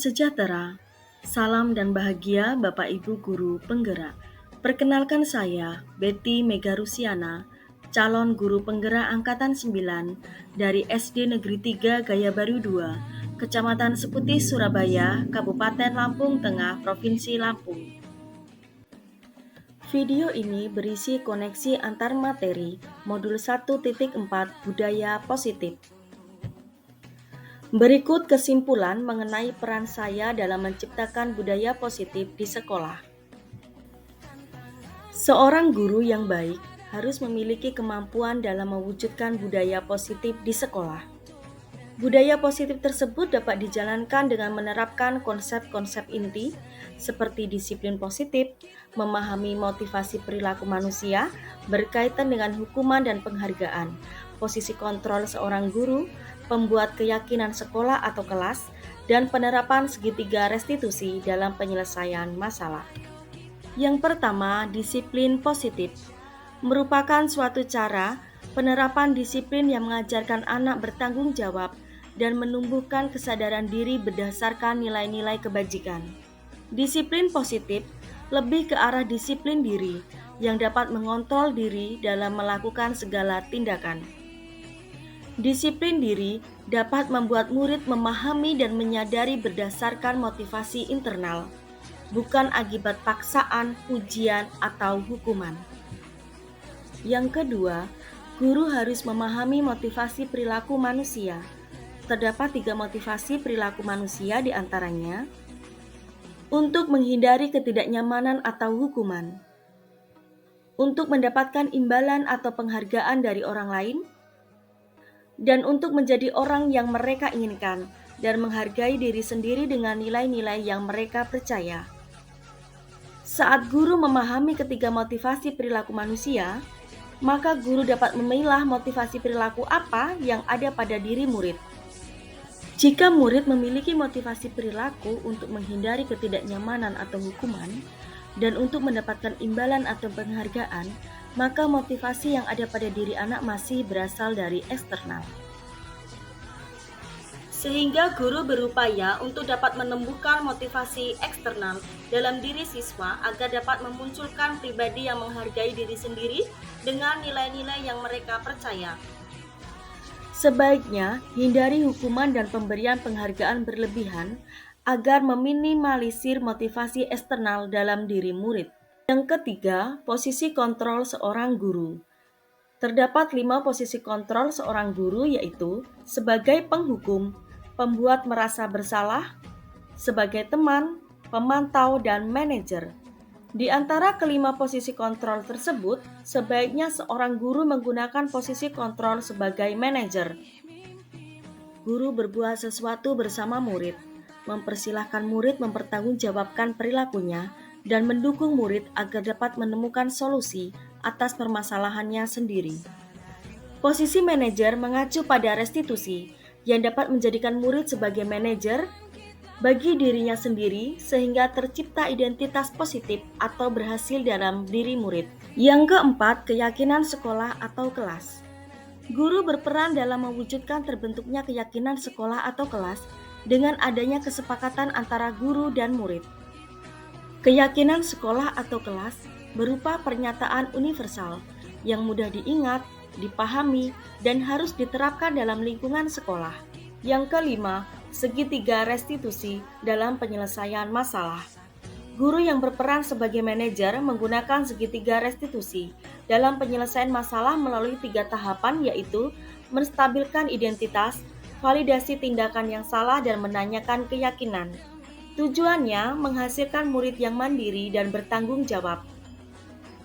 sejahtera, salam dan bahagia Bapak Ibu Guru Penggerak. Perkenalkan saya, Betty Megarusiana, calon guru penggerak Angkatan 9 dari SD Negeri 3 Gaya Baru 2, Kecamatan Seputih, Surabaya, Kabupaten Lampung Tengah, Provinsi Lampung. Video ini berisi koneksi antar materi Modul 1.4 Budaya Positif. Berikut kesimpulan mengenai peran saya dalam menciptakan budaya positif di sekolah. Seorang guru yang baik harus memiliki kemampuan dalam mewujudkan budaya positif di sekolah. Budaya positif tersebut dapat dijalankan dengan menerapkan konsep-konsep inti seperti disiplin positif, memahami motivasi perilaku manusia berkaitan dengan hukuman dan penghargaan, posisi kontrol seorang guru, pembuat keyakinan sekolah atau kelas, dan penerapan segitiga restitusi dalam penyelesaian masalah. Yang pertama, disiplin positif merupakan suatu cara penerapan disiplin yang mengajarkan anak bertanggung jawab dan menumbuhkan kesadaran diri berdasarkan nilai-nilai kebajikan. Disiplin positif lebih ke arah disiplin diri yang dapat mengontrol diri dalam melakukan segala tindakan. Disiplin diri dapat membuat murid memahami dan menyadari berdasarkan motivasi internal, bukan akibat paksaan, ujian, atau hukuman. Yang kedua, guru harus memahami motivasi perilaku manusia. Terdapat 3 motivasi perilaku manusia diantaranya untuk menghindari ketidaknyamanan atau hukuman, untuk mendapatkan imbalan atau penghargaan dari orang lain, dan untuk menjadi orang yang mereka inginkan dan menghargai diri sendiri dengan nilai-nilai yang mereka percaya. Saat guru memahami ketiga motivasi perilaku manusia, maka guru dapat memilah motivasi perilaku apa yang ada pada diri murid. Jika murid memiliki motivasi perilaku untuk menghindari ketidaknyamanan atau hukuman, dan untuk mendapatkan imbalan atau penghargaan, maka motivasi yang ada pada diri anak masih berasal dari eksternal. Sehingga guru berupaya untuk dapat menumbuhkan motivasi eksternal dalam diri siswa agar dapat memunculkan pribadi yang menghargai diri sendiri dengan nilai-nilai yang mereka percaya. Sebaiknya hindari hukuman dan pemberian penghargaan berlebihan agar meminimalisir motivasi eksternal dalam diri murid. Yang ketiga, posisi kontrol seorang guru. Terdapat 5 posisi kontrol seorang guru, yaitu sebagai penghukum, pembuat merasa bersalah, sebagai teman, pemantau, dan manajer. Di antara kelima posisi kontrol tersebut, sebaiknya seorang guru menggunakan posisi kontrol sebagai manajer. Guru berbuat sesuatu bersama murid, mempersilahkan murid mempertanggungjawabkan perilakunya, dan mendukung murid agar dapat menemukan solusi atas permasalahannya sendiri. Posisi manajer mengacu pada restitusi yang dapat menjadikan murid sebagai manajer bagi dirinya sendiri sehingga tercipta identitas positif atau berhasil dalam diri murid. Yang keempat, keyakinan sekolah atau kelas. Guru berperan dalam mewujudkan terbentuknya keyakinan sekolah atau kelas dengan adanya kesepakatan antara guru dan murid. Keyakinan sekolah atau kelas berupa pernyataan universal yang mudah diingat, dipahami, dan harus diterapkan dalam lingkungan sekolah. Yang kelima, segitiga restitusi dalam penyelesaian masalah. Guru yang berperan sebagai manajer menggunakan segitiga restitusi dalam penyelesaian masalah melalui 3 tahapan, yaitu menstabilkan identitas, validasi tindakan yang salah, dan menanyakan keyakinan. Tujuannya menghasilkan murid yang mandiri dan bertanggung jawab.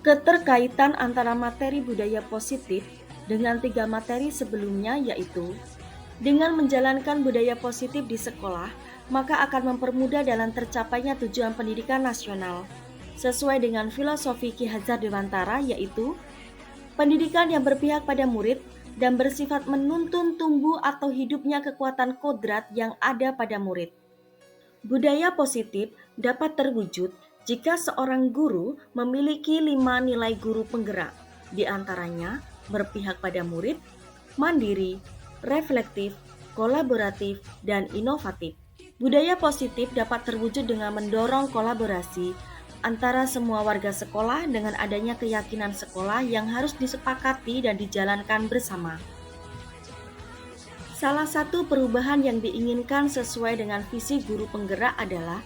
Keterkaitan antara materi budaya positif dengan 3 materi sebelumnya, yaitu dengan menjalankan budaya positif di sekolah, maka akan mempermudah dalam tercapainya tujuan pendidikan nasional sesuai dengan filosofi Ki Hajar Dewantara, yaitu pendidikan yang berpihak pada murid dan bersifat menuntun tumbuh atau hidupnya kekuatan kodrat yang ada pada murid. Budaya positif dapat terwujud jika seorang guru memiliki 5 nilai guru penggerak, di antaranya berpihak pada murid, mandiri, reflektif, kolaboratif, dan inovatif. Budaya positif dapat terwujud dengan mendorong kolaborasi antara semua warga sekolah dengan adanya keyakinan sekolah yang harus disepakati dan dijalankan bersama. Salah satu perubahan yang diinginkan sesuai dengan visi guru penggerak adalah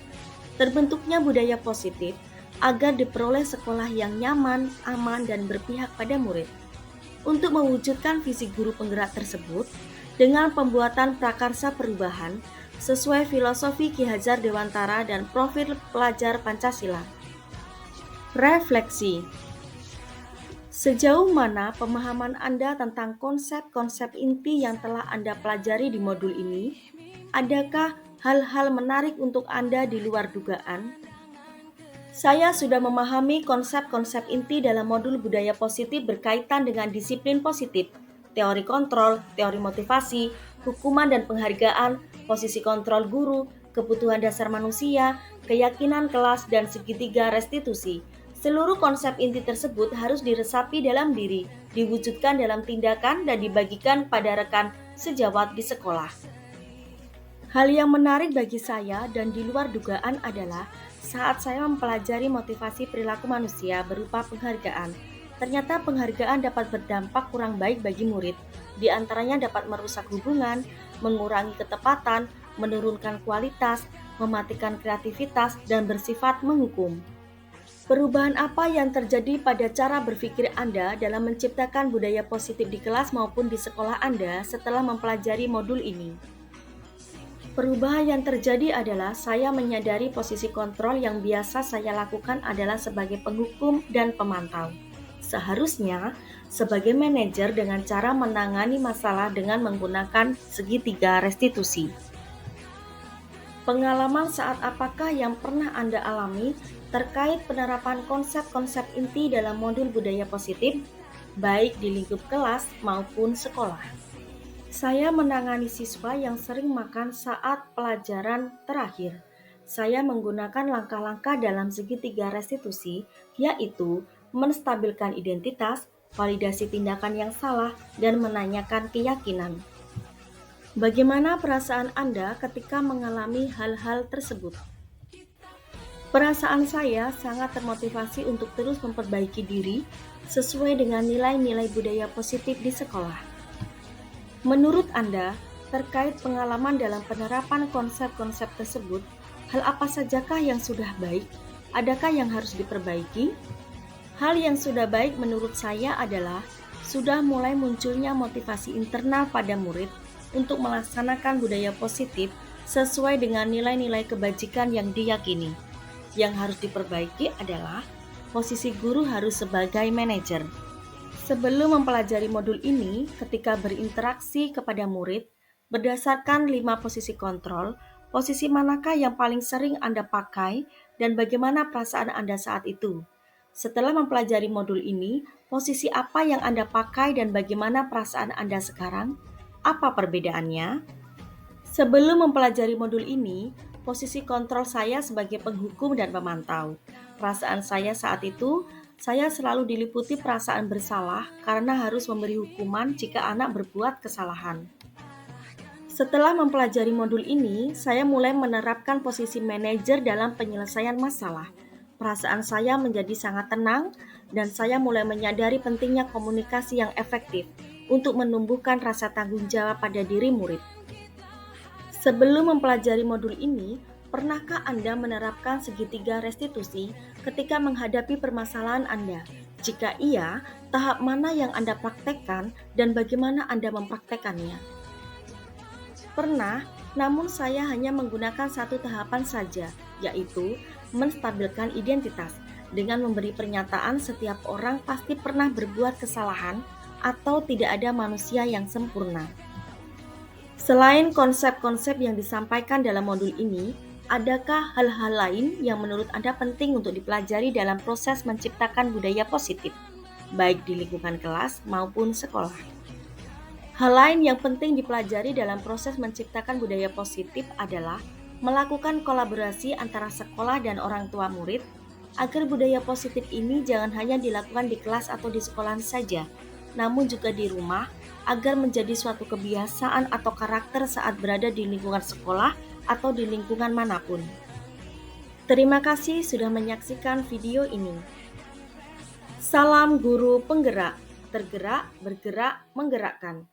terbentuknya budaya positif agar diperoleh sekolah yang nyaman, aman, dan berpihak pada murid. Untuk mewujudkan visi guru penggerak tersebut, dengan pembuatan prakarsa perubahan sesuai filosofi Ki Hajar Dewantara dan profil pelajar Pancasila. Refleksi. Sejauh mana pemahaman Anda tentang konsep-konsep inti yang telah Anda pelajari di modul ini? Adakah hal-hal menarik untuk Anda di luar dugaan? Saya sudah memahami konsep-konsep inti dalam modul budaya positif berkaitan dengan disiplin positif, teori kontrol, teori motivasi, hukuman dan penghargaan, posisi kontrol guru, kebutuhan dasar manusia, keyakinan kelas, dan segitiga restitusi. Seluruh konsep inti tersebut harus diresapi dalam diri, diwujudkan dalam tindakan, dan dibagikan pada rekan sejawat di sekolah. Hal yang menarik bagi saya dan di luar dugaan adalah saat saya mempelajari motivasi perilaku manusia berupa penghargaan. Ternyata penghargaan dapat berdampak kurang baik bagi murid. Di antaranya dapat merusak hubungan, mengurangi ketepatan, menurunkan kualitas, mematikan kreativitas, dan bersifat menghukum. Perubahan apa yang terjadi pada cara berpikir Anda dalam menciptakan budaya positif di kelas maupun di sekolah Anda setelah mempelajari modul ini? Perubahan yang terjadi adalah saya menyadari posisi kontrol yang biasa saya lakukan adalah sebagai penghukum dan pemantau. Seharusnya sebagai manajer dengan cara menangani masalah dengan menggunakan segitiga restitusi. Pengalaman saat apakah yang pernah Anda alami terkait penerapan konsep-konsep inti dalam modul budaya positif, baik di lingkup kelas maupun sekolah? Saya menangani siswa yang sering makan saat pelajaran terakhir. Saya menggunakan langkah-langkah dalam segitiga restitusi, yaitu menstabilkan identitas, validasi tindakan yang salah, dan menanyakan keyakinan. Bagaimana perasaan Anda ketika mengalami hal-hal tersebut? Perasaan saya sangat termotivasi untuk terus memperbaiki diri sesuai dengan nilai-nilai budaya positif di sekolah. Menurut Anda, terkait pengalaman dalam penerapan konsep-konsep tersebut, hal apa sajakah yang sudah baik? Adakah yang harus diperbaiki? Hal yang sudah baik menurut saya adalah sudah mulai munculnya motivasi internal pada murid untuk melaksanakan budaya positif sesuai dengan nilai-nilai kebajikan yang diyakini. Yang harus diperbaiki adalah posisi guru harus sebagai manajer. Sebelum mempelajari modul ini, ketika berinteraksi kepada murid, berdasarkan 5 posisi kontrol, posisi manakah yang paling sering Anda pakai dan bagaimana perasaan Anda saat itu? Setelah mempelajari modul ini, posisi apa yang Anda pakai dan bagaimana perasaan Anda sekarang? Apa perbedaannya? Sebelum mempelajari modul ini, posisi kontrol saya sebagai penghukum dan pemantau. Perasaan saya saat itu, saya selalu diliputi perasaan bersalah karena harus memberi hukuman jika anak berbuat kesalahan. Setelah mempelajari modul ini, saya mulai menerapkan posisi manajer dalam penyelesaian masalah. Perasaan saya menjadi sangat tenang dan saya mulai menyadari pentingnya komunikasi yang efektif untuk menumbuhkan rasa tanggung jawab pada diri murid. Sebelum mempelajari modul ini, pernahkah Anda menerapkan segitiga restitusi ketika menghadapi permasalahan Anda? Jika iya, tahap mana yang Anda praktekkan dan bagaimana Anda mempraktekannya? Pernah, namun saya hanya menggunakan satu tahapan saja, yaitu menstabilkan identitas dengan memberi pernyataan setiap orang pasti pernah berbuat kesalahan atau tidak ada manusia yang sempurna. Selain konsep-konsep yang disampaikan dalam modul ini, adakah hal-hal lain yang menurut Anda penting untuk dipelajari dalam proses menciptakan budaya positif, baik di lingkungan kelas maupun sekolah? Hal lain yang penting dipelajari dalam proses menciptakan budaya positif adalah melakukan kolaborasi antara sekolah dan orang tua murid, agar budaya positif ini jangan hanya dilakukan di kelas atau di sekolah saja, namun juga di rumah, agar menjadi suatu kebiasaan atau karakter saat berada di lingkungan sekolah atau di lingkungan manapun. Terima kasih sudah menyaksikan video ini. Salam guru penggerak, tergerak, bergerak, menggerakkan.